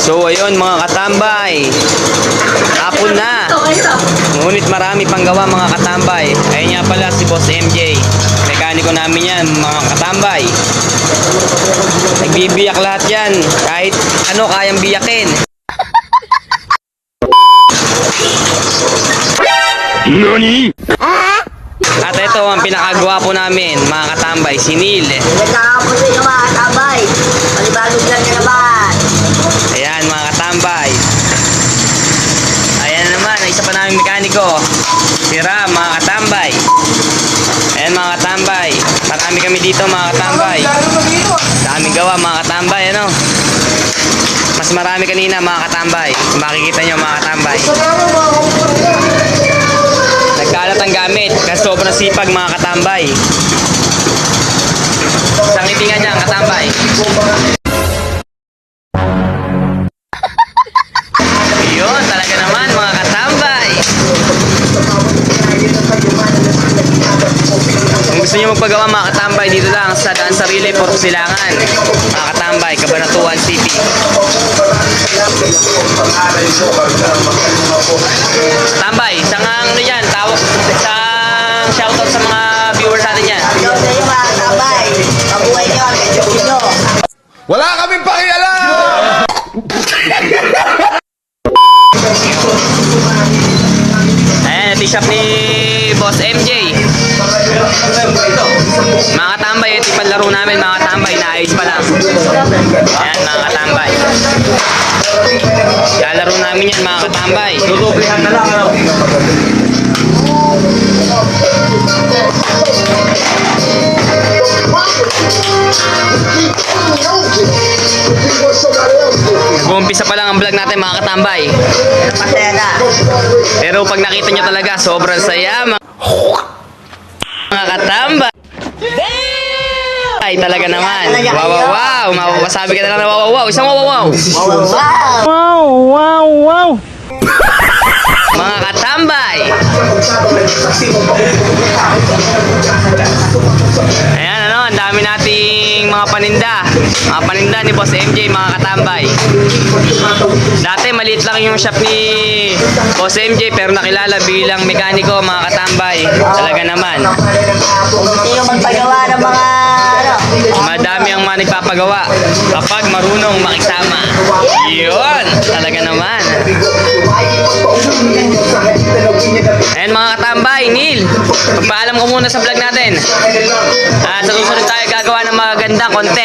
So ayun mga katambay, hapon na. Ngunit marami pang gawa mga katambay. Ayun nga pala si Boss MJ, mekaniko namin yan mga katambay. Nagbibiyak lahat yan, kahit ano kayang biyakin. NANI?! At ito ang pinakagawa po namin mga katambay, si Neil. Nagkakapos sa inyo mga katambay. Palibagong lang na naman. Ayan mga katambay. Ayan naman, isa pa namin mekaniko, si Ram mga katambay. Ayan mga katambay, marami kami dito mga katambay. Daming gawa mga katambay, ano. Mas marami kanina mga katambay. Makikita nyo mga katambay. Nagkalat ang gamit kasi sobrang sipag mga katambay. Isang itingan niya katambay. Yun, talaga naman mga katambay. Kung gusto niyo magpagawa mga katambay, dito lang sa Daan Sarili, Port Silangan. Mga katambay, Cabanatuan City. Katambay, isang ano yan, tawag, isang shoutout sa mga viewers natin yan. Hello sa inyo mga katambay. Mabuhay nyo, medyo nyo. Wala kaming pakialam! Ayan, t-shirt ni Boss MJ. Mga katambay, ito yung panlaro namin mga katambay, naayos pa lang. Ayan mga katambay. Lalaro namin yan mga katambay. Tutublihan na lang, ano? Nag-uumpisa pa lang ang vlog natin mga katambay. Masaya na. Pero pag nakita nyo talaga, sobrang saya mga katambay. Ay talaga naman. Wow, wow, wow. Mapapasabi ka na lang na wow, wow, wow. Isang wow, wow, wow. Wow! Wow, wow, wow. Mga katambay. Ayan ano, ang dami nating mga paninda. Mga paninda ni Boss MJ mga katambay. Dati maliit lang yung shop ni Boss MJ pero nakilala bilang mekaniko mga katambay. Talaga naman. Kung gusto nyo magpagawa ng mga ano, Madami ang mga nagpapagawa kapag marunong makisama. Yun, talaga naman. Ayan mga katambay, Neil, magpaalam ko muna sa vlog natin. At sa susunod tayo gagawa ng magandang content.